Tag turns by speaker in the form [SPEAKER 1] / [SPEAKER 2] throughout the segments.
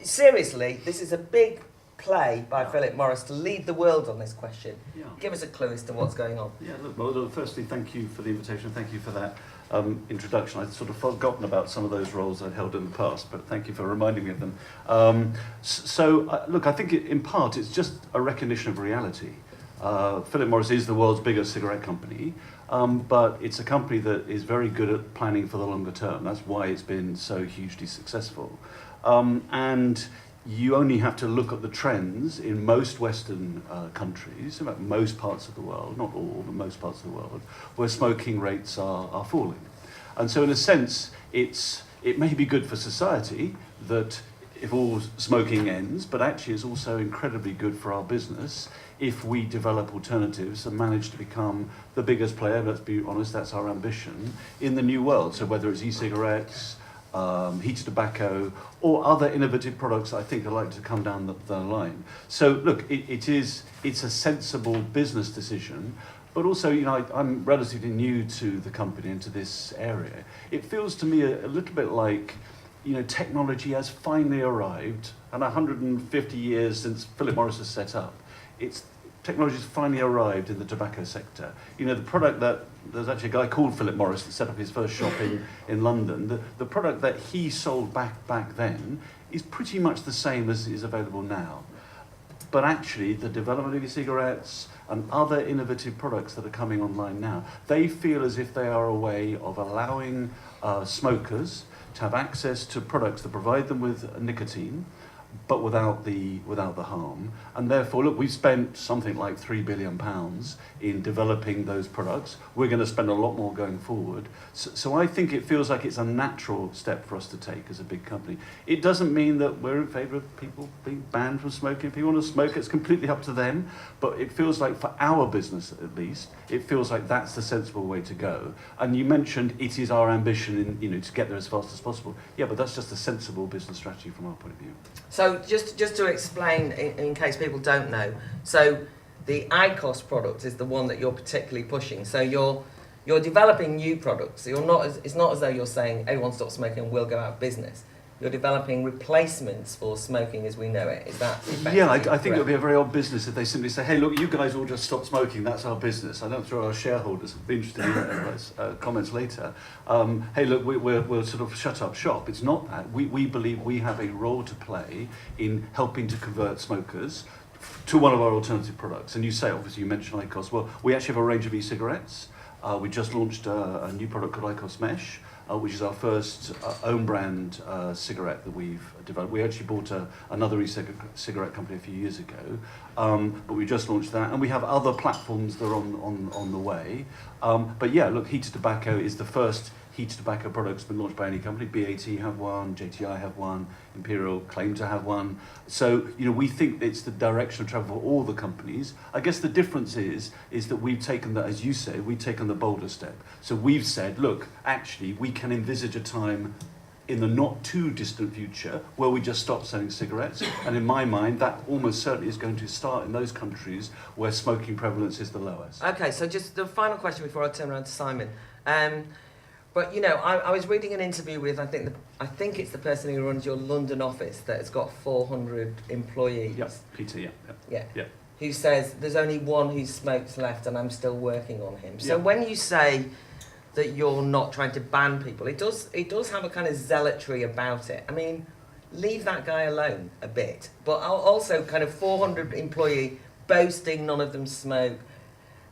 [SPEAKER 1] seriously, this is a big play by Philip Morris to lead the world on this question.
[SPEAKER 2] Yeah.
[SPEAKER 1] Give us a clue as to what's going on.
[SPEAKER 2] Yeah, look, firstly, thank you for the invitation. Thank you for that introduction. I'd sort of forgotten about some of those roles I'd held in the past, but thank you for reminding me of them. Look, I think in part it's just a recognition of reality. Philip Morris is the world's biggest cigarette company, but it's a company that is very good at planning for the longer term. That's why it's been so hugely successful. And you only have to look at the trends in most Western countries, in fact most parts of the world, not all, but most parts of the world, where smoking rates are falling. And so in a sense, it may be good for society that if all smoking ends, but actually it's also incredibly good for our business if we develop alternatives and manage to become the biggest player, let's be honest, that's our ambition, in the new world. So whether it's e-cigarettes, heated tobacco, or other innovative products I think are likely to come down the line. So look, it's a sensible business decision, but also, you know, I'm relatively new to the company and to this area. It feels to me a little bit like, you know, technology has finally arrived, and 150 years since Philip Morris was set up, technology has finally arrived in the tobacco sector. You know, the product that, there's actually a guy called Philip Morris that set up his first shop in London. The product that he sold back then is pretty much the same as is available now. But actually, the development of e-cigarettes and other innovative products that are coming online now, they feel as if they are a way of allowing smokers to have access to products that provide them with nicotine, but without the harm. And therefore, look, we've spent something like £3 billion in developing those products. We're going to spend a lot more going forward. So I think it feels like it's a natural step for us to take as a big company. It doesn't mean that we're in favour of people being banned from smoking. If people want to smoke, it's completely up to them. But it feels like, for our business at least, it feels like that's the sensible way to go. And you mentioned it is our ambition to get there as fast as possible. Yeah, but that's just a sensible business strategy from our point of view.
[SPEAKER 1] So just to explain, in case people don't know, so the IQOS product is the one that you're particularly pushing. So you're developing new products. So it's not as though you're saying everyone stop smoking and we'll go out of business. You're developing replacements for smoking as we know it. Is that effectively
[SPEAKER 2] Yeah, I think it would be a very odd business if they simply say, hey, look, you guys all just stop smoking, that's our business. I know through our shareholders would be interested in comments later. Hey, look, we'll sort of shut up shop. It's not that. We believe we have a role to play in helping to convert smokers to one of our alternative products. And you say, obviously, you mentioned IQOS. Well, we actually have a range of e-cigarettes. We just launched a new product called IQOS Mesh, which is our first own brand cigarette that we've developed. We actually bought another e-cigarette company a few years ago, but we just launched that, and we have other platforms that are on the way. But yeah, look, heated tobacco is the first heated tobacco product that's been launched by any company. BAT have one, JTI have one, Imperial claim to have one. So, you know, we think it's the direction of travel for all the companies. I guess the difference is that we've taken that, as you say, we've taken the bolder step. So we've said, look, actually, we can envisage a time in the not too distant future where we just stop selling cigarettes. And in my mind, that almost certainly is going to start in those countries where smoking prevalence is the lowest.
[SPEAKER 1] Okay, so just the final question before I turn around to Simon. But, you know, I was reading an interview with, I think it's the person who runs your London office that has got 400 employees.
[SPEAKER 2] Yeah, Peter, yeah.
[SPEAKER 1] Who says, there's only one who smokes left and I'm still working on him. So
[SPEAKER 2] Yeah.
[SPEAKER 1] when you say that you're not trying to ban people, it does have a kind of zealotry about it. I mean, leave that guy alone a bit. But also kind of 400 employee boasting none of them smoke.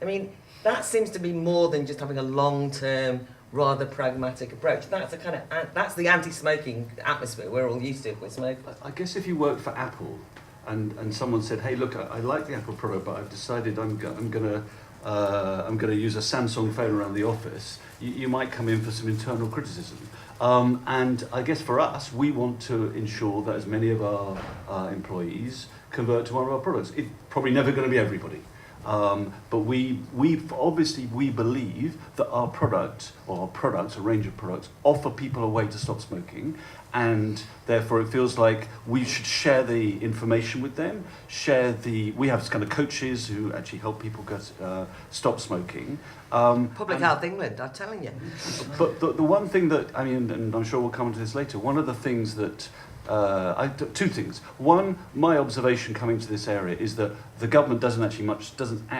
[SPEAKER 1] I mean, that seems to be more than just having a long-term, rather pragmatic approach. That's the anti-smoking atmosphere we're all used to if we smoke.
[SPEAKER 2] I guess if you worked for Apple and someone said, hey, look, I like the Apple product, but I've decided I'm going to use a Samsung phone around the office, you might come in for some internal criticism. And I guess for us, we want to ensure that as many of our employees convert to one of our products. It's probably never going to be everybody. But we believe that our product, or our products, a range of products, offer people a way to stop smoking, and therefore it feels like we should share the information with them, we have kind of coaches who actually help people stop smoking.
[SPEAKER 1] Public Health England, I'm telling you.
[SPEAKER 2] But the one thing that, I mean, and I'm sure we'll come to this later, one of the things that two things. One, my observation coming to this area is that the government doesn't actually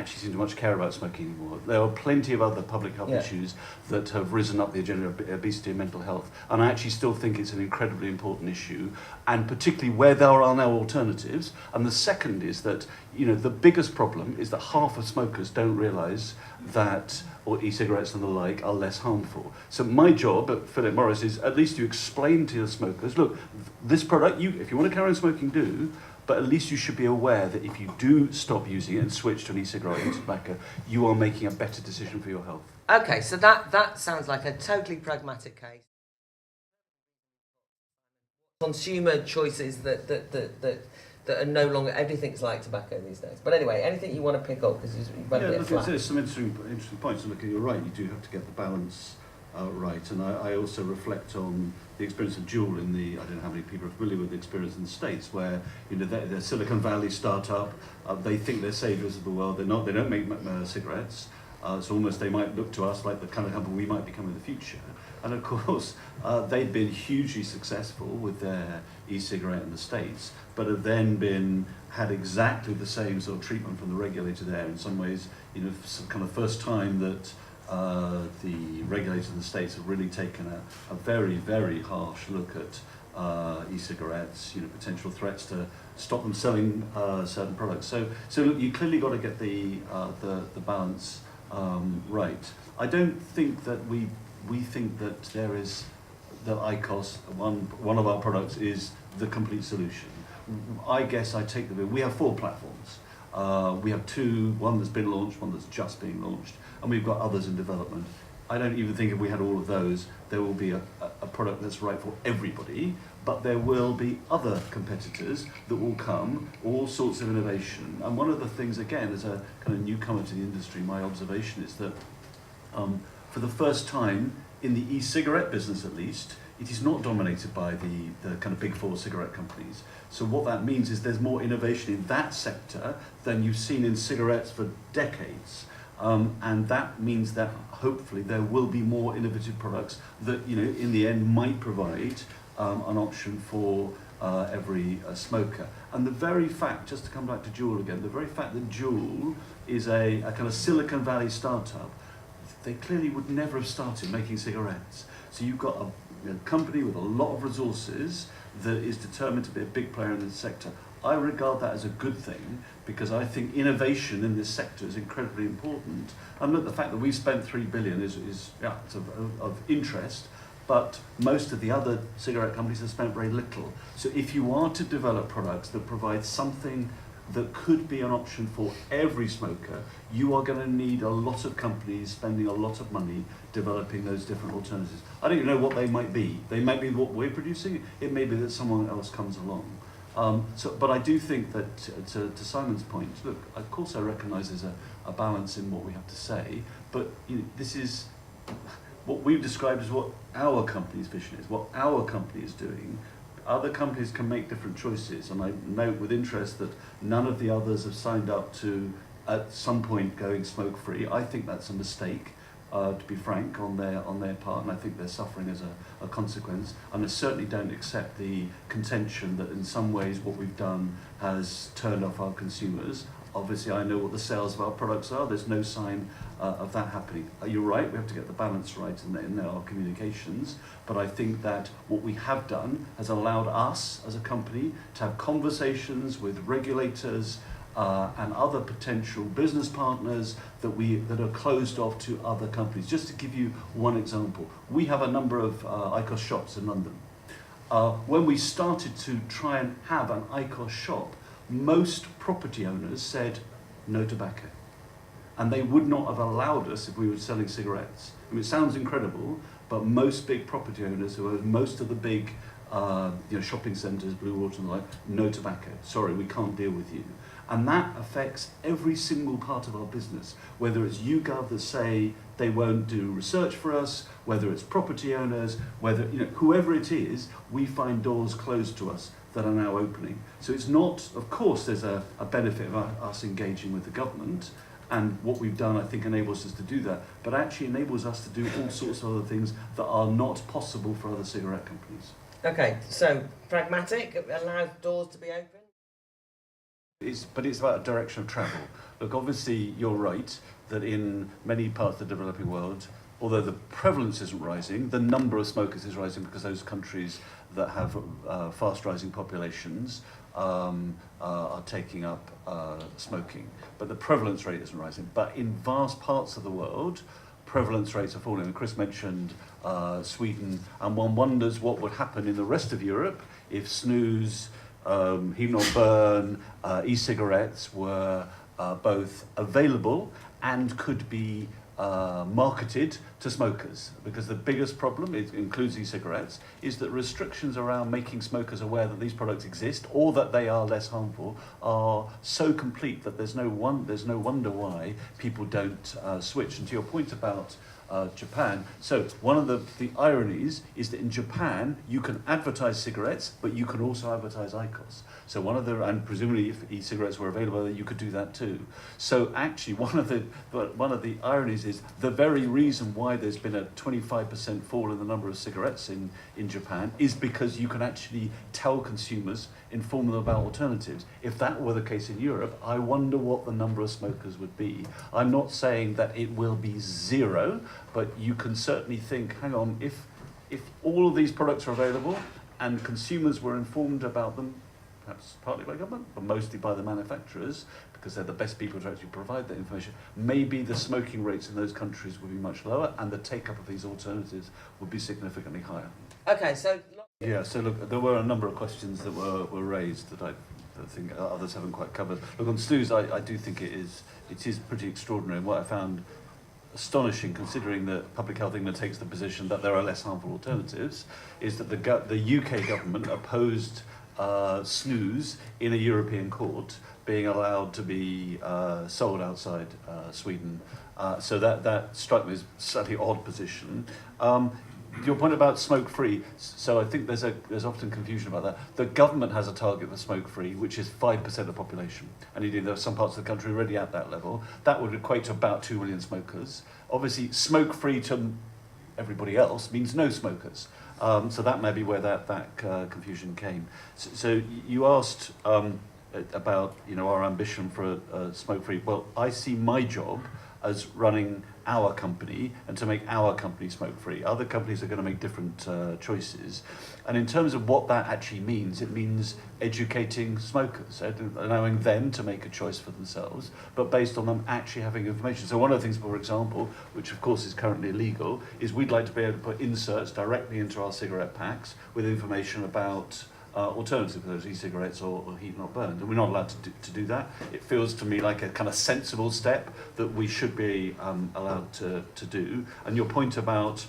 [SPEAKER 2] seem to much care about smoking anymore. There are plenty of other public health issues that have risen up the agenda of obesity and mental health, and I actually still think it's an incredibly important issue, and particularly where there are now alternatives. And the second is that, you know, the biggest problem is that half of smokers don't realise that or e-cigarettes and the like are less harmful. So my job at Philip Morris is at least to explain to the smokers, look, this product, if you want to carry on smoking, do, but at least you should be aware that if you do stop using it and switch to an e-cigarette or tobacco, you are making a better decision for your health.
[SPEAKER 1] Okay, so that sounds like a totally pragmatic case. Consumer choices that are no longer, everything's like tobacco these days. But anyway, anything you want to pick up, because you've got a bit flat.
[SPEAKER 2] There's some interesting points. Look, you're right, you do have to get the balance right. And I also reflect on the experience of Juul in I don't know how many people are familiar with the experience in the States, where, you know, they're Silicon Valley startup, they think they're saviors of the world. They're not, they don't make cigarettes. It's almost, they might look to us like the kind of company we might become in the future. And of course, they've been hugely successful with their e-cigarette in the States, but have then had exactly the same sort of treatment from the regulator there. In some ways, you know, kind of first time that the regulators in the States have really taken a very, very harsh look at e-cigarettes, you know, potential threats to stop them selling certain products. So look, you clearly got to get the balance right. I don't think that we think that there is, that IQOS, one of our products is the complete solution. I guess I take the view, we have 4 platforms. We have 2, one that's been launched, one that's just being launched, and we've got others in development. I don't even think if we had all of those, there will be a product that's right for everybody, but there will be other competitors that will come, all sorts of innovation. And one of the things, again, as a kind of newcomer to the industry, my observation is that for the first time, in the e-cigarette business at least, it is not dominated by the kind of big 4 cigarette companies. So what that means is there's more innovation in that sector than you've seen in cigarettes for decades. And that means that hopefully there will be more innovative products that, you know, in the end might provide an option for every smoker. And the very fact, just to come back to Juul again, the very fact that Juul is a kind of Silicon Valley startup, they clearly would never have started making cigarettes. So you've got a company with a lot of resources that is determined to be a big player in this sector. I regard that as a good thing, because I think innovation in this sector is incredibly important. And look, the fact that we've spent $3 billion is it's of interest, but most of the other cigarette companies have spent very little. So if you are to develop products that provide something that could be an option for every smoker, you are going to need a lot of companies spending a lot of money developing those different alternatives. I don't even know what they might be. They might be what we're producing. It may be that someone else comes along. But I do think that, to Simon's point, look, of course I recognise there's a balance in what we have to say, but you know, this is what we've described as what our company's vision is, what our company is doing. Other companies can make different choices, and I note with interest that none of the others have signed up to, at some point, going smoke-free. I think that's a mistake, to be frank, on their part, and I think they're suffering as a consequence. And I certainly don't accept the contention that in some ways what we've done has turned off our consumers. Obviously, I know what the sales of our products are. There's no sign of that happening. You're right, we have to get the balance right in our communications, but I think that what we have done has allowed us as a company to have conversations with regulators and other potential business partners that are closed off to other companies. Just to give you one example, we have a number of IQOS shops in London. When we started to try and have an IQOS shop, most property owners said no tobacco, and they would not have allowed us if we were selling cigarettes. I mean, it sounds incredible, but most big property owners, who own most of the big shopping centres, Blue Water and the like, no tobacco. Sorry, we can't deal with you. And that affects every single part of our business, whether it's YouGov that say they won't do research for us, whether it's property owners, whether, you know, whoever it is, we find doors closed to us that are now opening. So it's not, of course, there's a benefit of us engaging with the government, and what we've done, I think, enables us to do that, but actually enables us to do all sorts of other things that are not possible for other cigarette companies.
[SPEAKER 1] Okay, so pragmatic, allows doors to be open.
[SPEAKER 2] But it's about a direction of travel. Look, obviously, you're right that in many parts of the developing world, although the prevalence isn't rising, the number of smokers is rising because those countries that have fast rising populations are taking up smoking. But the prevalence rate isn't rising. But in vast parts of the world, prevalence rates are falling. And Chris mentioned Sweden, and one wonders what would happen in the rest of Europe if snus, heat not burn, e-cigarettes were both available and could be marketed to smokers, because the biggest problem, it includes e-cigarettes, is that restrictions around making smokers aware that these products exist or that they are less harmful are so complete that there's no wonder why people don't switch. And to your point about Japan, so one of the ironies is that in Japan you can advertise cigarettes, but you can also advertise IQOS. So and presumably if e-cigarettes were available, you could do that too. So actually one of the ironies is the very reason why there's been a 25% fall in the number of cigarettes in Japan is because you can actually tell consumers, inform them about alternatives. If that were the case in Europe, I wonder what the number of smokers would be. I'm not saying that it will be zero, but you can certainly think, hang on, if all of these products are available and consumers were informed about them, perhaps partly by government, but mostly by the manufacturers, because they're the best people to actually provide that information, maybe the smoking rates in those countries would be much lower and the take-up of these alternatives would be significantly higher.
[SPEAKER 1] Okay, so...
[SPEAKER 2] Yeah, so look, there were a number of questions that were raised that I think others haven't quite covered. Look, on snus, I do think it is pretty extraordinary. And what I found astonishing, considering that Public Health England takes the position that there are less harmful alternatives, is that the UK government opposed snus in a European court being allowed to be sold outside Sweden. So that struck me as a slightly odd position. Your point about smoke-free, so I think there's often confusion about that. The government has a target for smoke-free, which is 5% of the population. And indeed, there are some parts of the country already at that level. That would equate to about 2 million smokers. Obviously, smoke-free to everybody else means no smokers. So that may be where that confusion came. So you asked about our ambition for smoke-free. Well, I see my job as running our company and to make our company smoke-free. Other companies are going to make different choices. And in terms of what that actually means, it means educating smokers, allowing them to make a choice for themselves, but based on them actually having information. So one of the things, for example, which of course is currently illegal, is we'd like to be able to put inserts directly into our cigarette packs with information about alternatives, whether it's e-cigarettes or heat not burned, and we're not allowed to do that. It feels to me like a kind of sensible step that we should be allowed to do. And your point about,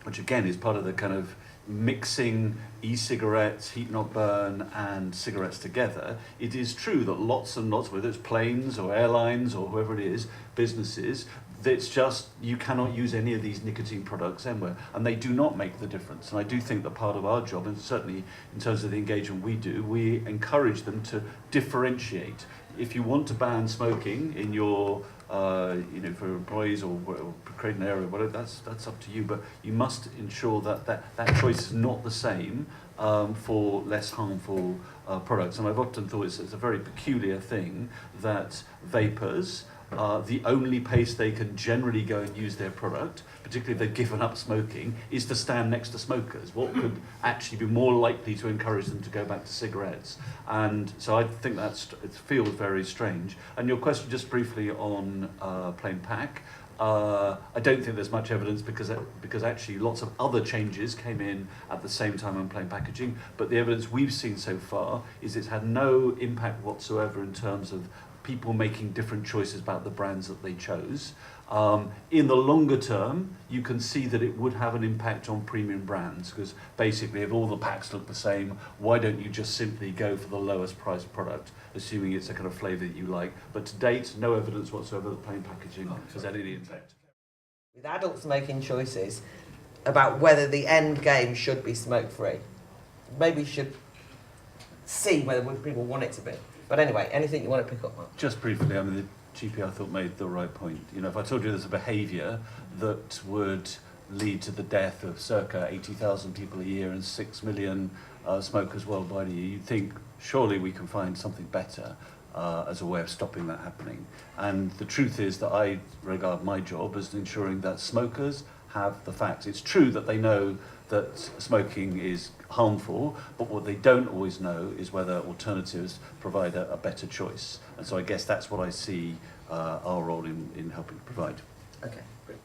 [SPEAKER 2] which again is part of the kind of mixing e-cigarettes, heat not burn and cigarettes together, it is true that lots and lots, whether it's planes or airlines or whoever it is, businesses, it's just you cannot use any of these nicotine products anywhere, and they do not make the difference. And I do think that part of our job, and certainly in terms of the engagement we do, we encourage them to differentiate. If you want to ban smoking in your for employees or create an area, whatever, that's up to you. But you must ensure that choice is not the same for less harmful products. And I've often thought it's a very peculiar thing that vapors, the only place they can generally go and use their product, particularly if they've given up smoking, is to stand next to smokers. What could actually be more likely to encourage them to go back to cigarettes? And so I think it feels very strange. And your question just briefly on plain pack, I don't think there's much evidence because actually lots of other changes came in at the same time on plain packaging, but the evidence we've seen so far is it's had no impact whatsoever in terms of people making different choices about the brands that they chose. In the longer term, you can see that it would have an impact on premium brands, because basically if all the packs look the same, why don't you just simply go for the lowest priced product, assuming it's a kind of flavour that you like. But to date, no evidence whatsoever that plain packaging has had any impact.
[SPEAKER 1] With adults making choices about whether the end game should be smoke-free, maybe you should see whether people want it to be. But anyway, anything you want to pick up on?
[SPEAKER 2] Just briefly, I mean, the GP I thought made the right point. If I told you there's a behaviour that would lead to the death of circa 80,000 people a year and 6 million smokers worldwide a year, you'd think surely we can find something better as a way of stopping that happening. And the truth is that I regard my job as ensuring that smokers have the facts. It's true that they know that smoking is harmful, but what they don't always know is whether alternatives provide a better choice. And so I guess that's what I see our role in helping to provide.
[SPEAKER 1] Okay, great.